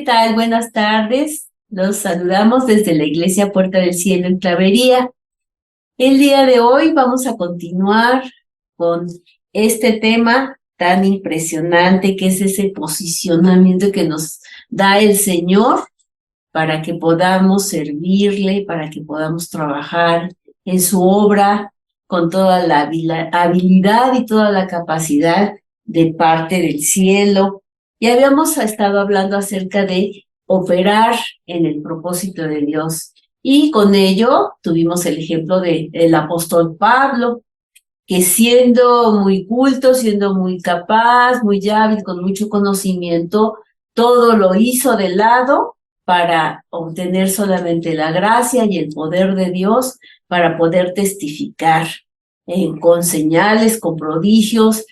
tal? Buenas tardes. Los saludamos desde la Iglesia Puerta del Cielo en Clavería. El día de hoy vamos a continuar con este tema tan impresionante que es ese posicionamiento que nos da el Señor para que podamos servirle, para que podamos trabajar en su obra con toda la habilidad y toda la capacidad de parte del cielo. Y habíamos estado hablando acerca de operar en el propósito de Dios. Y con ello tuvimos el ejemplo del apóstol Pablo, que siendo muy culto, siendo muy capaz, muy hábil, con mucho conocimiento, todo lo hizo de lado para obtener solamente la gracia y el poder de Dios para poder testificar con señales, con prodigios.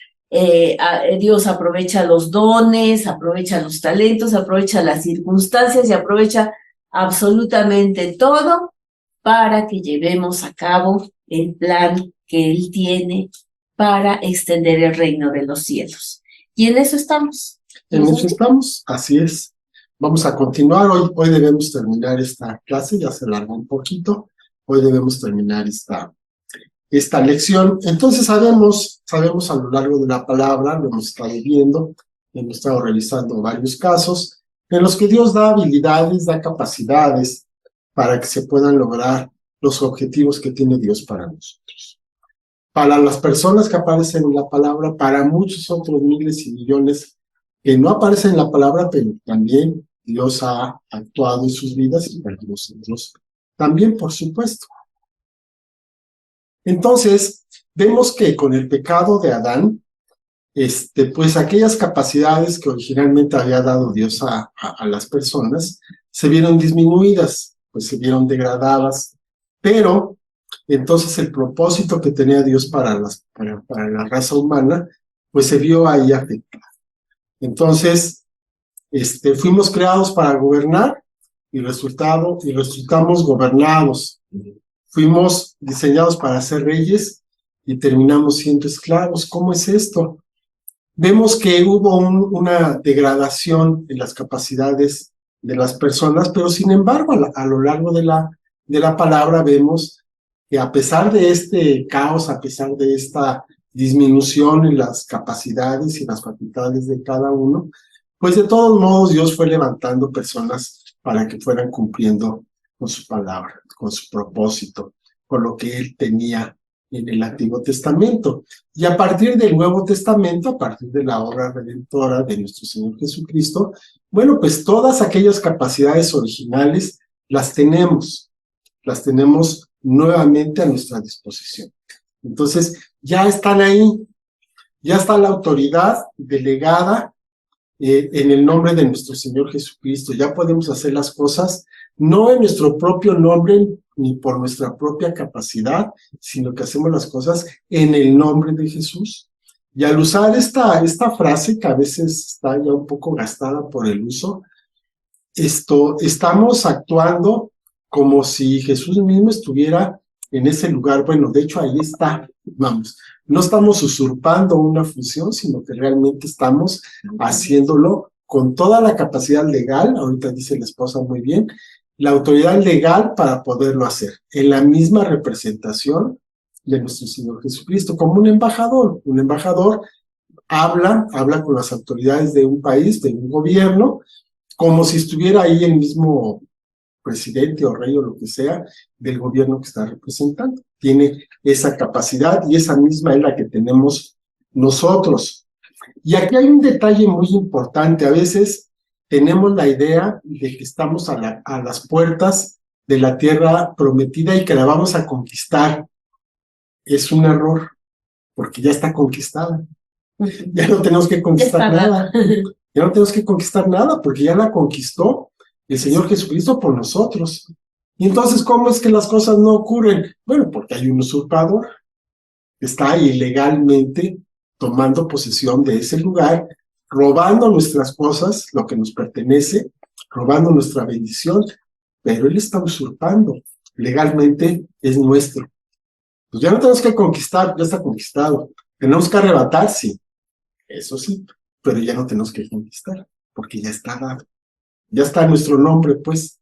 Dios aprovecha los dones, aprovecha los talentos, aprovecha las circunstancias y aprovecha absolutamente todo para que llevemos a cabo el plan que Él tiene para extender el reino de los cielos. Y en eso estamos. En eso estamos, así es. Vamos a continuar. Hoy debemos terminar esta clase, ya se alargó un poquito. Hoy debemos terminar esta lección. Entonces sabemos a lo largo de la palabra, lo hemos estado viendo, hemos estado revisando varios casos en los que Dios da habilidades, da capacidades para que se puedan lograr los objetivos que tiene Dios para nosotros. Para las personas que aparecen en la palabra, para muchos otros miles y millones que no aparecen en la palabra, pero también Dios ha actuado en sus vidas y para nosotros también, por supuesto. Entonces, vemos que con el pecado de Adán, pues aquellas capacidades que originalmente había dado Dios a las personas se vieron disminuidas, pues se vieron degradadas, pero entonces el propósito que tenía Dios para la raza humana, pues se vio ahí afectado. Entonces, fuimos creados para gobernar y resultamos gobernados. Fuimos diseñados para ser reyes y terminamos siendo esclavos. ¿Cómo es esto? Vemos que hubo una degradación en las capacidades de las personas, pero sin embargo, a lo largo de la palabra vemos que a pesar de este caos, a pesar de esta disminución en las capacidades y las facultades de cada uno, pues de todos modos Dios fue levantando personas para que fueran cumpliendo con su palabra, con su propósito, con lo que Él tenía en el Antiguo Testamento. Y a partir del Nuevo Testamento, a partir de la obra redentora de nuestro Señor Jesucristo, bueno, pues todas aquellas capacidades originales las tenemos nuevamente a nuestra disposición. Entonces, ya están ahí, ya está la autoridad delegada en el nombre de nuestro Señor Jesucristo. Ya podemos hacer las cosas no en nuestro propio nombre ni por nuestra propia capacidad, sino que hacemos las cosas en el nombre de Jesús. Y al usar esta frase, que a veces está ya un poco gastada por el uso, estamos actuando como si Jesús mismo estuviera en ese lugar. Bueno, de hecho ahí está, vamos, no estamos usurpando una función, sino que realmente estamos haciéndolo con toda la capacidad legal, ahorita dice la esposa muy bien, la autoridad legal para poderlo hacer, en la misma representación de nuestro Señor Jesucristo, como un embajador. Un embajador habla con las autoridades de un país, de un gobierno, como si estuviera ahí el mismo presidente o rey o lo que sea del gobierno que está representando. Tiene esa capacidad y esa misma es la que tenemos nosotros. Y aquí hay un detalle muy importante. A veces tenemos la idea de que estamos a las puertas de la tierra prometida y que la vamos a conquistar. Es un error, porque ya está conquistada. Ya no tenemos que conquistar nada. Ya no tenemos que conquistar nada, porque ya la conquistó el Señor Jesucristo por nosotros. Y entonces, ¿cómo es que las cosas no ocurren? Bueno, porque hay un usurpador que está ilegalmente tomando posesión de ese lugar, robando nuestras cosas, lo que nos pertenece, robando nuestra bendición, pero Él está usurpando. Legalmente es nuestro. Pues ya no tenemos que conquistar, ya está conquistado. Tenemos que arrebatar, sí, eso sí, pero ya no tenemos que conquistar, porque ya está dado. Ya está nuestro nombre, pues.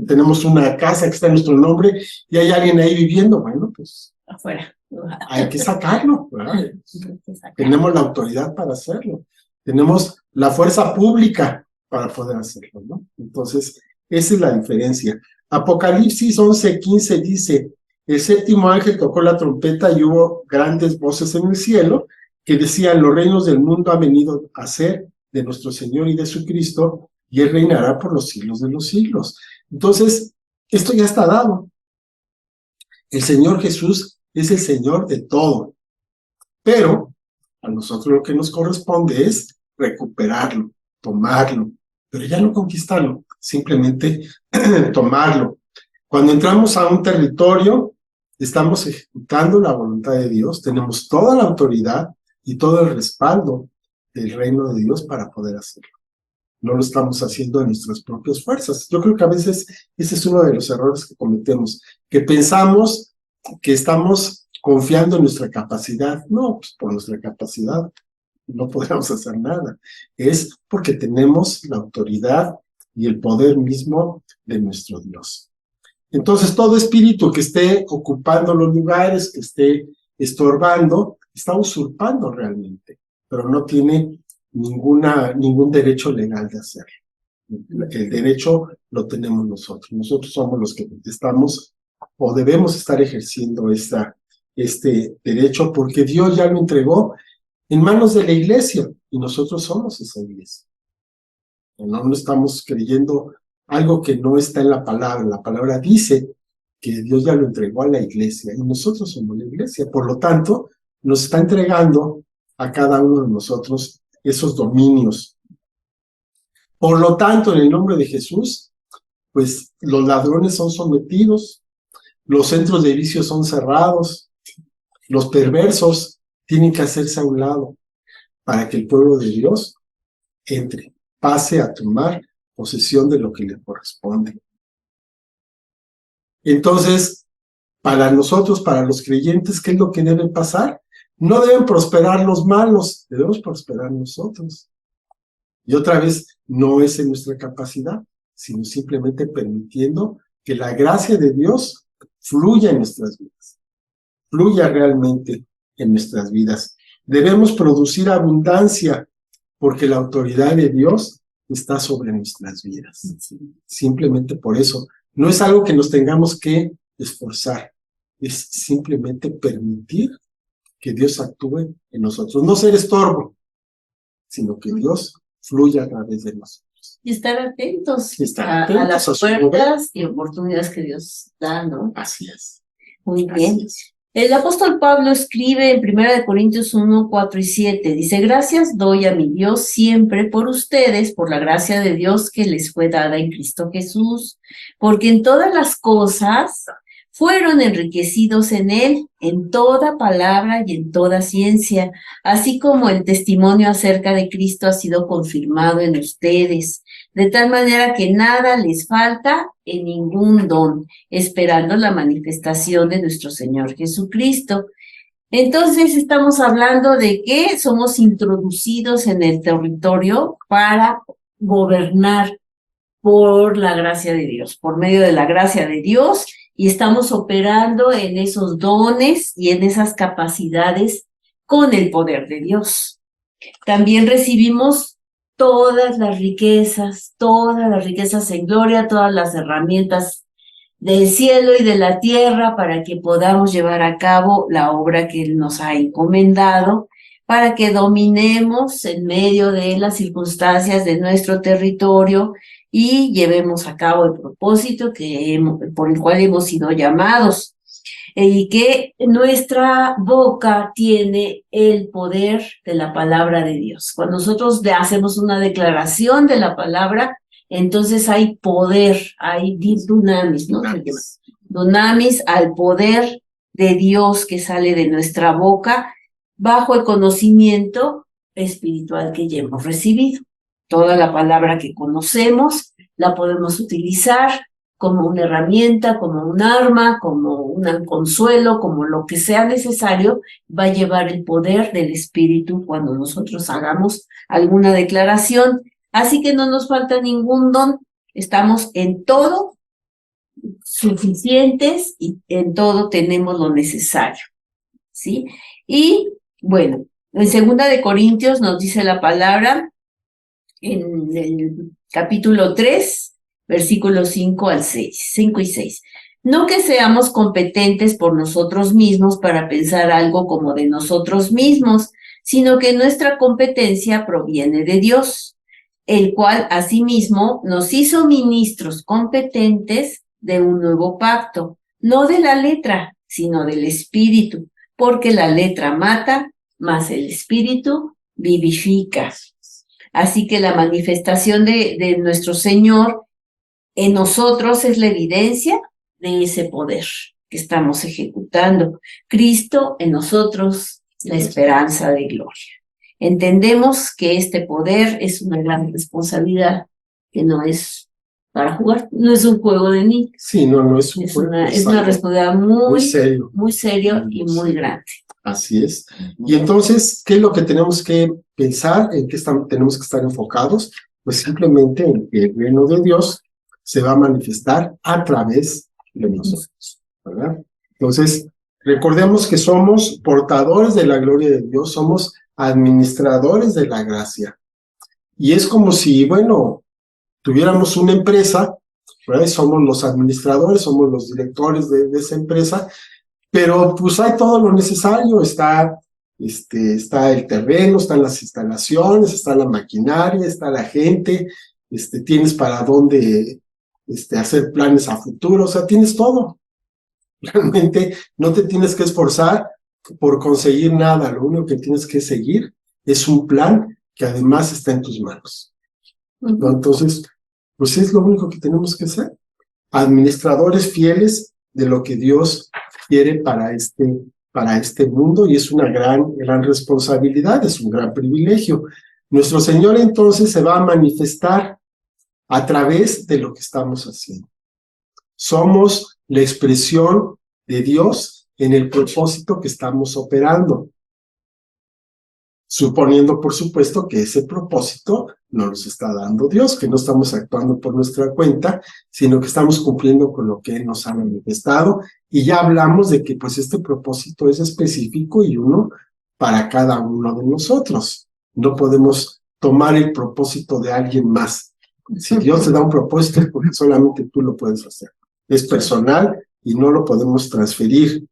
Tenemos una casa que está en nuestro nombre y hay alguien ahí viviendo, bueno, pues afuera. hay que sacarlo, ¿verdad? Tenemos la autoridad para hacerlo. Tenemos la fuerza pública para poder hacerlo, ¿no? Entonces, esa es la diferencia. Apocalipsis 11:15 dice, el séptimo ángel tocó la trompeta y hubo grandes voces en el cielo que decían, los reinos del mundo han venido a ser de nuestro Señor y de su Cristo, y Él reinará por los siglos de los siglos. Entonces, esto ya está dado. El Señor Jesús es el Señor de todo, pero a nosotros lo que nos corresponde es recuperarlo, tomarlo, pero ya no conquistarlo, simplemente tomarlo. Cuando entramos a un territorio, estamos ejecutando la voluntad de Dios, tenemos toda la autoridad y todo el respaldo del reino de Dios para poder hacerlo. No lo estamos haciendo en nuestras propias fuerzas. Yo creo que a veces ese es uno de los errores que cometemos, que pensamos que estamos confiando en nuestra capacidad. No, pues por nuestra capacidad no podemos hacer nada. Es porque tenemos la autoridad y el poder mismo de nuestro Dios. Entonces, todo espíritu que esté ocupando los lugares, que esté estorbando, está usurpando realmente, pero no tiene ningún derecho legal de hacerlo. El derecho lo tenemos nosotros. Nosotros somos los que estamos o debemos estar ejerciendo este derecho porque Dios ya lo entregó en manos de la iglesia y nosotros somos esa iglesia. No estamos creyendo algo que no está en la palabra. La palabra dice que Dios ya lo entregó a la iglesia y nosotros somos la iglesia. Por lo tanto, nos está entregando a cada uno de nosotros esos dominios. Por lo tanto, en el nombre de Jesús, pues los ladrones son sometidos, los centros de vicio son cerrados, los perversos tienen que hacerse a un lado para que el pueblo de Dios entre, pase a tomar posesión de lo que le corresponde. Entonces, para nosotros, para los creyentes, ¿qué es lo que debe pasar? No deben prosperar los malos, debemos prosperar nosotros. Y otra vez, no es en nuestra capacidad, sino simplemente permitiendo que la gracia de Dios fluya en nuestras vidas, fluya realmente en nuestras vidas. Debemos producir abundancia porque la autoridad de Dios está sobre nuestras vidas. Simplemente por eso. No es algo que nos tengamos que esforzar, es simplemente permitir que Dios actúe en nosotros. No ser estorbo, sino que Dios fluya a través de nosotros. Y estar atentos, a las puertas y oportunidades que Dios da, ¿no? Así es. Muy bien. El apóstol Pablo escribe en 1 Corintios 1, 4 y 7, dice, gracias doy a mi Dios siempre por ustedes, por la gracia de Dios que les fue dada en Cristo Jesús, porque en todas las cosas fueron enriquecidos en Él, en toda palabra y en toda ciencia, así como el testimonio acerca de Cristo ha sido confirmado en ustedes, de tal manera que nada les falta en ningún don, esperando la manifestación de nuestro Señor Jesucristo. Entonces estamos hablando de que somos introducidos en el territorio para gobernar por la gracia de Dios, por medio de la gracia de Dios, y estamos operando en esos dones y en esas capacidades con el poder de Dios. También recibimos todas las riquezas en gloria, todas las herramientas del cielo y de la tierra para que podamos llevar a cabo la obra que Él nos ha encomendado, para que dominemos en medio de las circunstancias de nuestro territorio y llevemos a cabo el propósito por el cual hemos sido llamados. Y que nuestra boca tiene el poder de la palabra de Dios. Cuando nosotros hacemos una declaración de la palabra, entonces hay poder, hay dunamis, ¿no? Dunamis al poder de Dios que sale de nuestra boca bajo el conocimiento espiritual que ya hemos recibido. Toda la palabra que conocemos la podemos utilizar como una herramienta, como un arma, como un consuelo, como lo que sea necesario, va a llevar el poder del Espíritu cuando nosotros hagamos alguna declaración. Así que no nos falta ningún don, estamos en todo suficientes y en todo tenemos lo necesario, ¿sí? Y bueno, en 2 Corintios nos dice la palabra, en el capítulo 3, versículos 5 y 6. No que seamos competentes por nosotros mismos para pensar algo como de nosotros mismos, sino que nuestra competencia proviene de Dios, el cual asimismo nos hizo ministros competentes de un nuevo pacto, no de la letra, sino del espíritu, porque la letra mata, mas el espíritu vivifica. Así que la manifestación de nuestro Señor en nosotros es la evidencia de ese poder que estamos ejecutando. Cristo en nosotros, la esperanza de gloria. Entendemos que este poder es una gran responsabilidad, que no es para jugar, no es un juego de niños. Sí, no es un juego. Es una responsabilidad muy serio y muy Sí. grande. Así es. Y entonces, ¿qué es lo que tenemos que pensar? ¿En qué tenemos que estar enfocados? Pues simplemente en que el reino de Dios se va a manifestar a través de nosotros, ¿verdad? Entonces, recordemos que somos portadores de la gloria de Dios, somos administradores de la gracia. Y es como si, bueno, tuviéramos una empresa, ¿verdad? Somos los administradores, somos los directores de esa empresa, pero pues hay todo lo necesario, está el terreno, están las instalaciones, está la maquinaria, está la gente, tienes para dónde hacer planes a futuro, o sea, tienes todo. Realmente no te tienes que esforzar por conseguir nada, lo único que tienes que seguir es un plan que además está en tus manos, ¿no? Entonces, pues es lo único que tenemos que ser, administradores fieles de lo que Dios quiere para este mundo, y es una gran responsabilidad, es un gran privilegio. Nuestro Señor entonces se va a manifestar a través de lo que estamos haciendo. Somos la expresión de Dios en el propósito que estamos operando, suponiendo, por supuesto, que ese propósito no nos está dando Dios, que no estamos actuando por nuestra cuenta, sino que estamos cumpliendo con lo que Él nos ha manifestado, y ya hablamos de que pues este propósito es específico y uno para cada uno de nosotros. No podemos tomar el propósito de alguien más. Si Dios te da un propósito, es porque solamente tú lo puedes hacer. Es personal y no lo podemos transferir.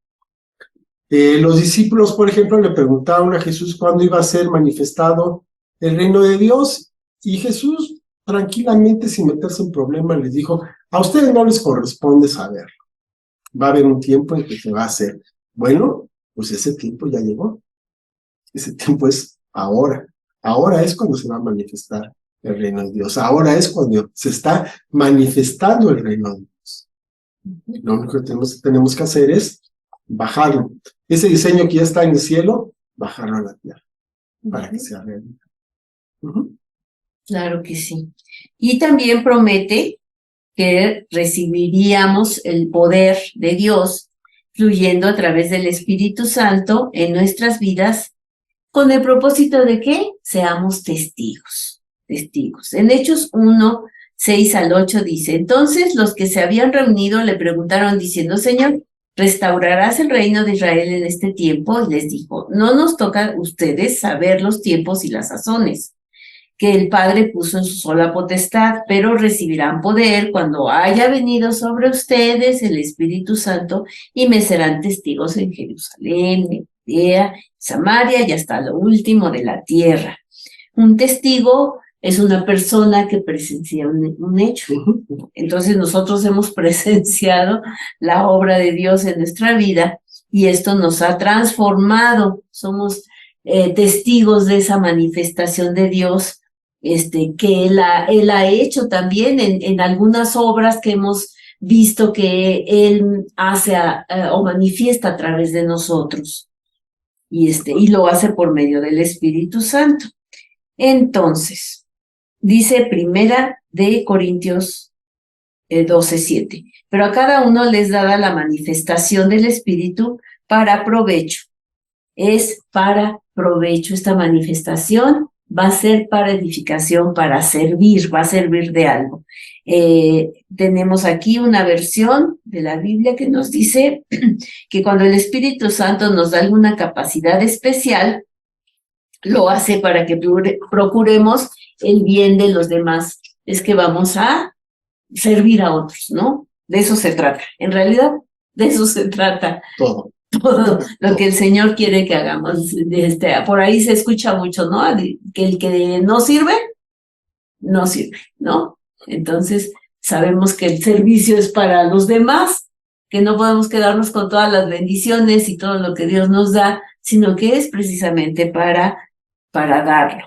Los discípulos, por ejemplo, le preguntaron a Jesús cuándo iba a ser manifestado el reino de Dios, y Jesús, tranquilamente, sin meterse en problemas, les dijo: a ustedes no les corresponde saberlo. Va a haber un tiempo en que se va a hacer. Bueno, pues ese tiempo ya llegó. Ese tiempo es ahora. Ahora es cuando se va a manifestar el reino de Dios. Ahora es cuando se está manifestando el reino de Dios. Lo único que tenemos que hacer es bajarlo. Ese diseño que ya está en el cielo, bajarlo a la tierra, para que sea realidad. Claro que sí. Y también promete que recibiríamos el poder de Dios fluyendo a través del Espíritu Santo en nuestras vidas, con el propósito de que seamos testigos. En Hechos 1, 6 al 8 dice: entonces los que se habían reunido le preguntaron diciendo: Señor, ¿restaurarás el reino de Israel en este tiempo? Y les dijo: no nos toca a ustedes saber los tiempos y las sazones que el Padre puso en su sola potestad, pero recibirán poder cuando haya venido sobre ustedes el Espíritu Santo, y me serán testigos en Jerusalén, en Judea, Samaria y hasta lo último de la tierra. Un testigo es una persona que presencia un hecho. Entonces nosotros hemos presenciado la obra de Dios en nuestra vida, y esto nos ha transformado. Somos testigos de esa manifestación de Dios, que Él ha hecho también en algunas obras que hemos visto que Él hace o manifiesta a través de nosotros, y lo hace por medio del Espíritu Santo. Entonces, dice 1 Corintios 12:7, pero a cada uno les dada la manifestación del Espíritu para provecho. Es para provecho esta manifestación va a ser para edificación, para servir, va a servir de algo. Tenemos aquí una versión de la Biblia que nos dice que cuando el Espíritu Santo nos da alguna capacidad especial, lo hace para que procuremos el bien de los demás. Es que vamos a servir a otros, ¿no? De eso se trata. En realidad, de eso se trata. Todo Lo que el Señor quiere que hagamos. Por ahí se escucha mucho, ¿no? Que el que no sirve, ¿no? Entonces, sabemos que el servicio es para los demás, que no podemos quedarnos con todas las bendiciones y todo lo que Dios nos da, sino que es precisamente para darlo.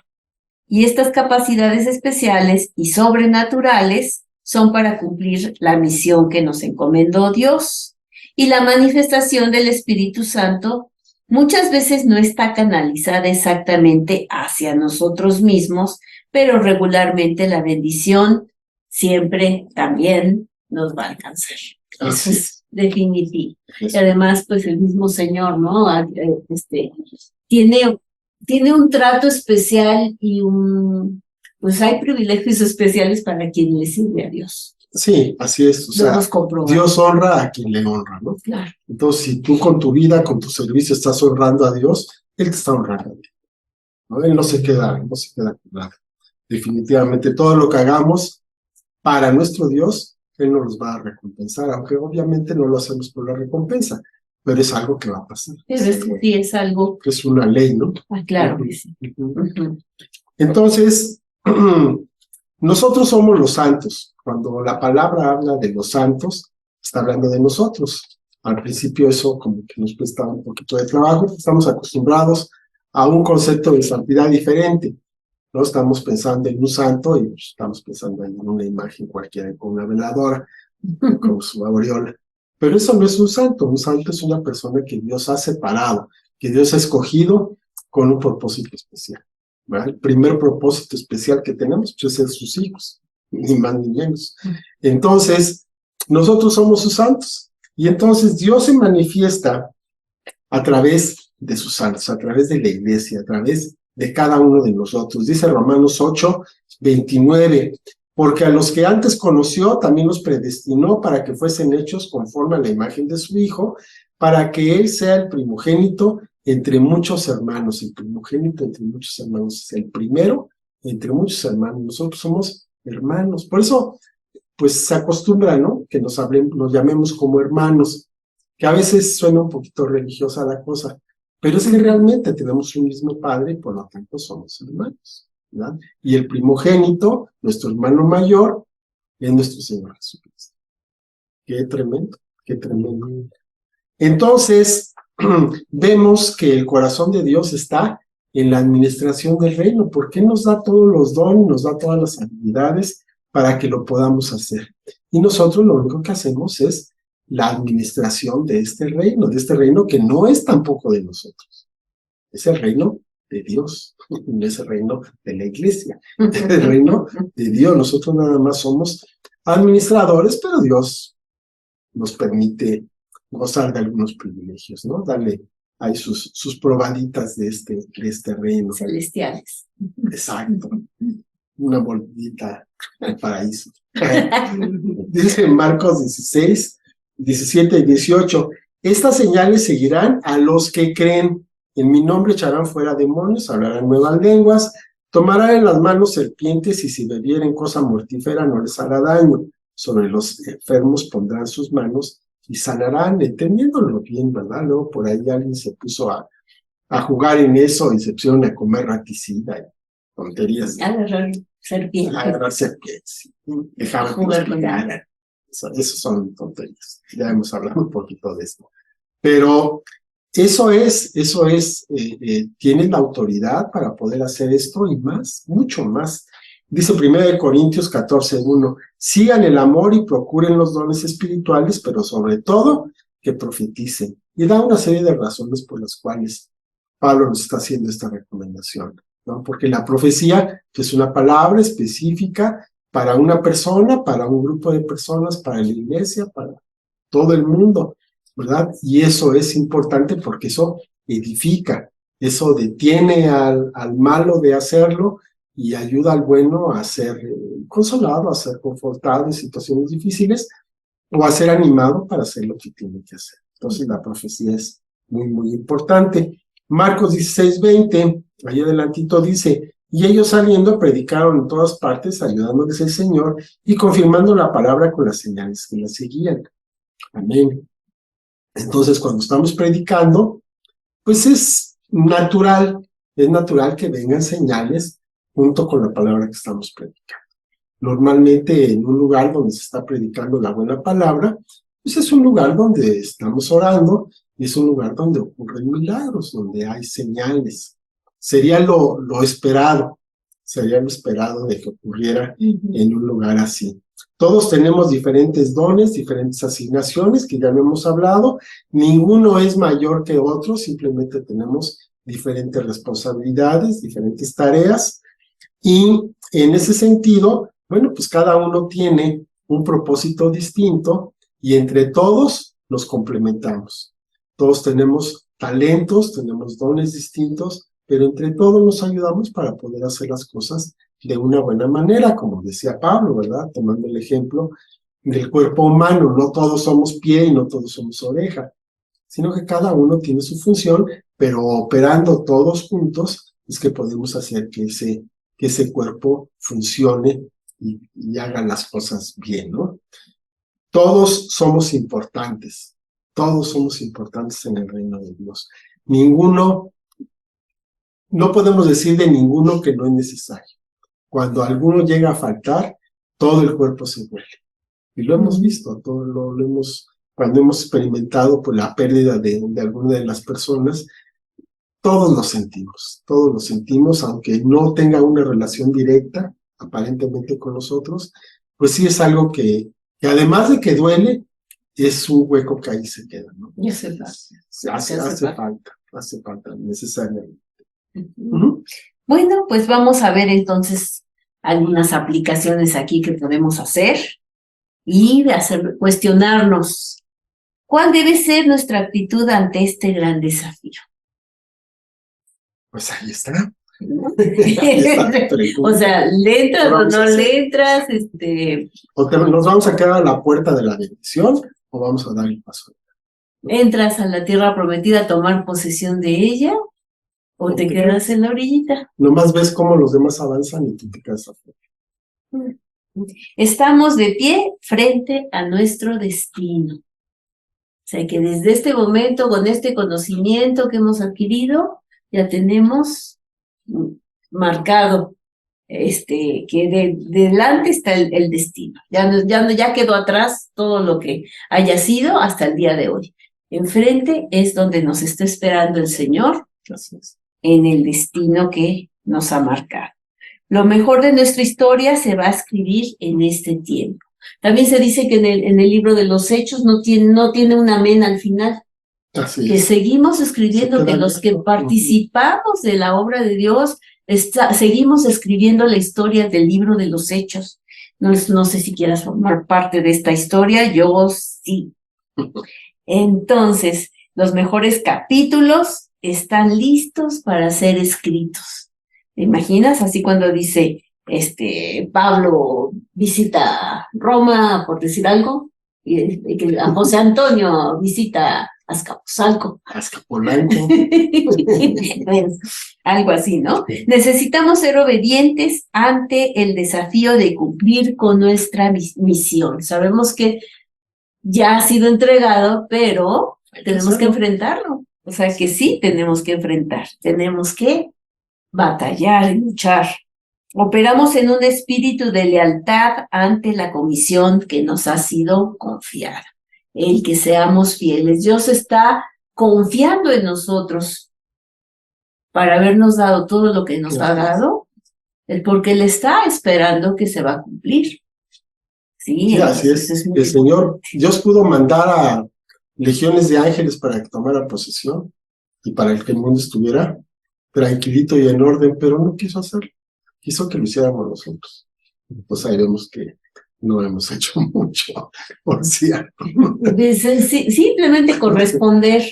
Y estas capacidades especiales y sobrenaturales son para cumplir la misión que nos encomendó Dios. Y la manifestación del Espíritu Santo muchas veces no está canalizada exactamente hacia nosotros mismos, pero regularmente la bendición siempre también nos va a alcanzar. Eso es definitivo. Y además, pues el mismo Señor, ¿no? Tiene un trato especial y pues hay privilegios especiales para quien le sirve a Dios. Sí, así es. O sea, Dios honra a quien le honra, ¿no? Claro. Entonces, si tú con tu vida, con tu servicio estás honrando a Dios, Él te está honrando a ti, ¿no? Él no se queda con nada. Definitivamente todo lo que hagamos para nuestro Dios, Él nos los va a recompensar, aunque obviamente no lo hacemos por la recompensa, pero es algo que va a pasar. Pero sí es algo. Es una ley, ¿no? Ah, claro que sí. Entonces, nosotros somos los santos. Cuando la palabra habla de los santos, está hablando de nosotros. Al principio eso como que nos cuesta un poquito de trabajo, estamos acostumbrados a un concepto de santidad diferente, ¿no? Estamos pensando en un santo y estamos pensando en una imagen cualquiera con una veladora, con su aureola. Pero eso no es un santo es una persona que Dios ha separado, que Dios ha escogido con un propósito especial, ¿verdad? El primer propósito especial que tenemos pues, es ser sus hijos, ni más ni menos. Entonces, nosotros somos sus santos, y entonces Dios se manifiesta a través de sus santos, a través de la iglesia, a través de cada uno de nosotros. Dice Romanos 8:29, porque a los que antes conoció también los predestinó para que fuesen hechos conforme a la imagen de su Hijo, para que Él sea el primogénito entre muchos hermanos. El primogénito entre muchos hermanos es el primero entre muchos hermanos. Nosotros somos hermanos. Por eso, pues se acostumbra, ¿no? Que nos llamemos como hermanos, que a veces suena un poquito religiosa la cosa, pero es que realmente tenemos un mismo Padre y por lo tanto somos hermanos, ¿verdad? Y el primogénito, nuestro hermano mayor, es nuestro Señor Jesucristo. Qué tremendo, qué tremendo. Entonces, vemos que el corazón de Dios está en la administración del reino, porque nos da todos los dones, nos da todas las habilidades para que lo podamos hacer. Y nosotros lo único que hacemos es la administración de este reino que no es tampoco de nosotros. Es el reino de Dios, no es el reino de la iglesia, es el reino de Dios. Nosotros nada más somos administradores, pero Dios nos permite gozar de algunos privilegios, ¿no? Darle ahí sus probaditas de este reino. Celestiales. Exacto. Una bolita al paraíso. Dice Marcos 16:17 y 18, estas señales seguirán a los que creen. En mi nombre echarán fuera demonios, hablarán nuevas lenguas, tomarán en las manos serpientes y si bebieren cosa mortífera no les hará daño. Sobre los enfermos pondrán sus manos y sanarán, entendiéndolo bien, ¿verdad? Luego por ahí alguien se puso a jugar en eso y se pusieron a comer raticida y tonterías. Agarrar serpientes. Agarrar serpientes. Dejar jugar con ella. Eso son tonterías. Ya hemos hablado un poquito de esto. Pero eso es, tienen la autoridad para poder hacer esto y más, mucho más. Dice 1 Corintios 14:1, sigan el amor y procuren los dones espirituales, pero sobre todo que profeticen. Y da una serie de razones por las cuales Pablo nos está haciendo esta recomendación, ¿no? Porque la profecía es una palabra específica para una persona, para un grupo de personas, para la iglesia, para todo el mundo, ¿verdad? Y eso es importante porque eso edifica, Eso detiene al malo de hacerlo y ayuda al bueno a ser consolado, a ser confortado en situaciones difíciles o a ser animado para hacer lo que tiene que hacer. Entonces la profecía es muy, muy importante. Marcos 16:20, ahí adelantito dice, y ellos saliendo predicaron en todas partes, ayudándoles el Señor y confirmando la palabra con las señales que la seguían. Amén. Entonces, cuando estamos predicando, pues es natural que vengan señales junto con la palabra que estamos predicando. Normalmente en un lugar donde se está predicando la buena palabra, pues es un lugar donde estamos orando y es un lugar donde ocurren milagros, donde hay señales. Sería lo esperado de que ocurriera en un lugar así. Todos tenemos diferentes dones, diferentes asignaciones que ya no hemos hablado. Ninguno es mayor que otro, simplemente tenemos diferentes responsabilidades, diferentes tareas. Y en ese sentido, bueno, pues cada uno tiene un propósito distinto y entre todos nos complementamos. Todos tenemos talentos, tenemos dones distintos, pero entre todos nos ayudamos para poder hacer las cosas de una buena manera, como decía Pablo, ¿verdad? Tomando el ejemplo del cuerpo humano, no todos somos pie y no todos somos oreja, sino que cada uno tiene su función, pero operando todos juntos es que podemos hacer que ese cuerpo funcione y haga las cosas bien, ¿no? Todos somos importantes en el reino de Dios. No podemos decir de ninguno que no es necesario. Cuando alguno llega a faltar, todo el cuerpo se vuelve. Y lo hemos visto, cuando hemos experimentado por la pérdida de alguna de las personas, todos lo sentimos, aunque no tenga una relación directa, aparentemente con nosotros, pues sí es algo que además de que duele, es un hueco que ahí se queda, ¿no? Y hace falta necesariamente. Bueno, pues vamos a ver entonces algunas aplicaciones aquí que podemos hacer y cuestionarnos cuál debe ser nuestra actitud ante este gran desafío. Pues ahí está. O sea, ¿le entras o no le entras? ¿Nos vamos a quedar a la puerta de la bendición o vamos a dar el paso? ¿Entras a la tierra prometida a tomar posesión de ella o te quedas en la orillita? Nomás ves cómo los demás avanzan y tú te quedas afuera. Estamos de pie frente a nuestro destino. O sea que desde este momento, con este conocimiento que hemos adquirido, ya tenemos marcado que delante está el destino. Ya quedó atrás todo lo que haya sido hasta el día de hoy. Enfrente es donde nos está esperando el Señor en el destino que nos ha marcado. Lo mejor de nuestra historia se va a escribir en este tiempo. También se dice que en el libro de los Hechos no tiene un amén al final. Así que es. Seguimos escribiendo, que los que participamos de la obra de Dios, seguimos escribiendo la historia del libro de los Hechos. No sé si quieras formar parte de esta historia, yo sí. Entonces, los mejores capítulos están listos para ser escritos. ¿Te imaginas? Así cuando dice, Pablo visita Roma, por decir algo, y que a José Antonio visita Azcapotzalco. Azcapotzalco. Algo así, ¿no? Necesitamos ser obedientes ante el desafío de cumplir con nuestra misión. Sabemos que ya ha sido entregado, pero tenemos que enfrentarlo. O sea que sí, tenemos que enfrentar, tenemos que batallar y luchar. Operamos en un espíritu de lealtad ante la comisión que nos ha sido confiada. El que seamos fieles. Dios está confiando en nosotros para habernos dado todo lo que nos ha dado, porque Él está esperando que se va a cumplir. Sí, así es. El Señor, Dios pudo mandar a legiones de ángeles para que tomara posesión y para que el mundo estuviera tranquilito y en orden, pero no quiso hacerlo. Quiso que lo hiciéramos nosotros. Pues sabemos que no hemos hecho mucho, por cierto. Simplemente corresponder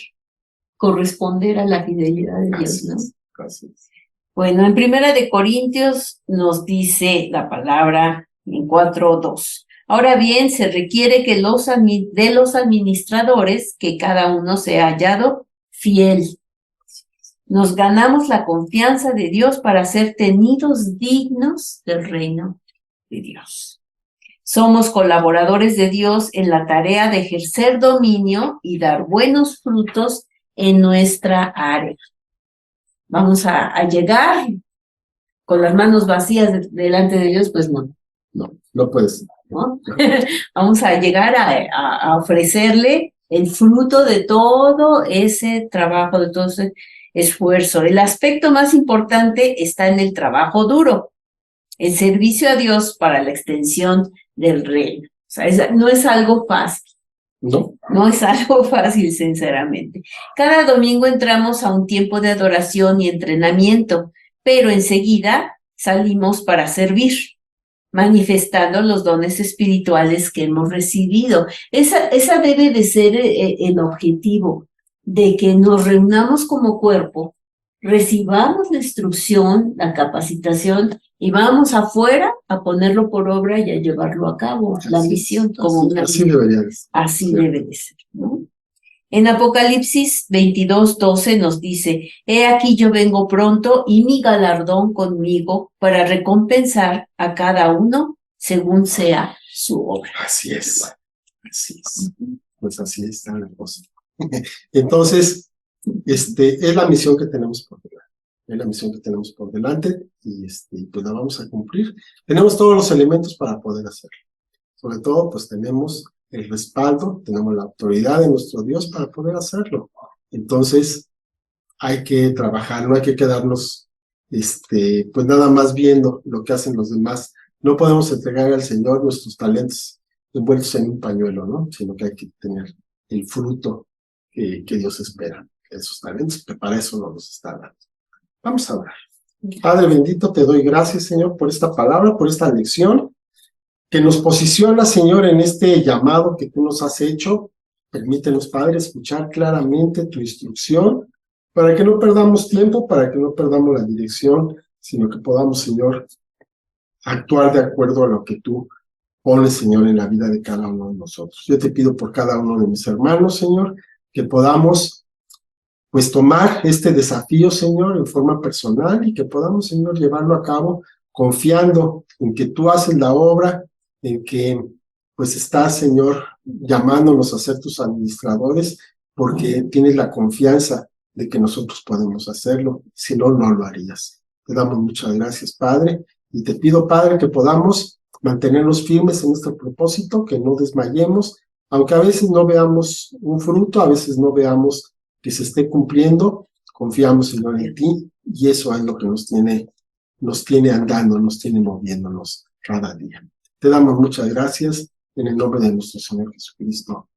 corresponder a la fidelidad de Dios, Así ¿no? es, así es. Bueno, en Primera de Corintios nos dice la palabra en 4:2. Ahora bien, se requiere que de los administradores que cada uno sea hallado fiel. Nos ganamos la confianza de Dios para ser tenidos dignos del reino de Dios. Somos colaboradores de Dios en la tarea de ejercer dominio y dar buenos frutos en nuestra área. Vamos a llegar con las manos vacías delante de Dios, pues no. No puedes. ¿No? Vamos a llegar a ofrecerle el fruto de todo ese trabajo, de todo ese esfuerzo. El aspecto más importante está en el trabajo duro, el servicio a Dios para la extensión del reino. O sea, no es algo fácil. No es algo fácil, sinceramente. Cada domingo entramos a un tiempo de adoración y entrenamiento, pero enseguida salimos para servir, manifestando los dones espirituales que hemos recibido. Esa debe de ser el objetivo, de que nos reunamos como cuerpo, recibamos la instrucción, la capacitación, y vamos afuera a ponerlo por obra y a llevarlo a cabo, la misión como una así debería de ser. Así debe de ser, ¿no? En Apocalipsis 22:12 nos dice: he aquí yo vengo pronto y mi galardón conmigo para recompensar a cada uno según sea su obra. Así es, así es. Pues así está la cosa. Entonces, es la misión que tenemos por delante. Es la misión que tenemos por delante y pues la vamos a cumplir. Tenemos todos los elementos para poder hacerlo. Sobre todo, pues tenemos el respaldo, tenemos la autoridad de nuestro Dios para poder hacerlo. Entonces, hay que trabajar, no hay que quedarnos, pues nada más viendo lo que hacen los demás. No podemos entregar al Señor nuestros talentos envueltos en un pañuelo, ¿no? Sino que hay que tener el fruto que Dios espera. Esos talentos, que para eso nos los está dando. Vamos a orar. Padre bendito, te doy gracias, Señor, por esta palabra, por esta lección, que nos posiciona, Señor, en este llamado que tú nos has hecho. Permítenos, Padre, escuchar claramente tu instrucción, para que no perdamos tiempo, para que no perdamos la dirección, sino que podamos, Señor, actuar de acuerdo a lo que tú pones, Señor, en la vida de cada uno de nosotros. Yo te pido por cada uno de mis hermanos, Señor, que podamos pues tomar este desafío, Señor, en forma personal y que podamos, Señor, llevarlo a cabo confiando en que tú haces la obra, en que pues estás, Señor, llamándonos a ser tus administradores porque tienes la confianza de que nosotros podemos hacerlo, si no, no lo harías. Te damos muchas gracias, Padre, y te pido, Padre, que podamos mantenernos firmes en nuestro propósito, que no desmayemos, aunque a veces no veamos un fruto, a veces no veamos que se esté cumpliendo, confiamos, Señor, en ti, y eso es lo que nos tiene andando, nos tiene moviéndonos cada día. Te damos muchas gracias en el nombre de nuestro Señor Jesucristo.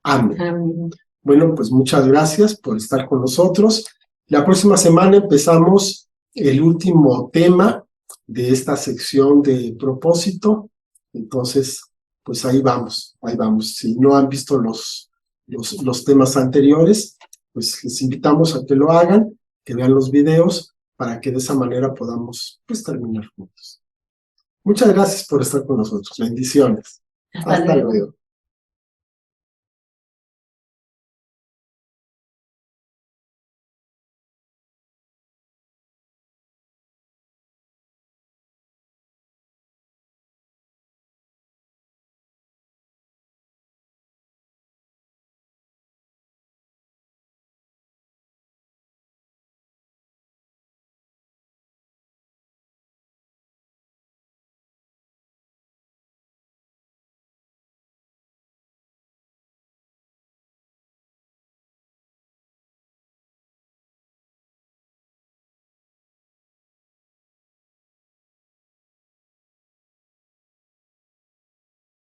Amén. Amén. Bueno, pues muchas gracias por estar con nosotros. La próxima semana empezamos el último tema de esta sección de propósito. Entonces, pues ahí vamos. Si no han visto los temas anteriores, pues les invitamos a que lo hagan, que vean los videos, para que de esa manera podamos pues terminar juntos. Muchas gracias por estar con nosotros. Bendiciones. Hasta luego.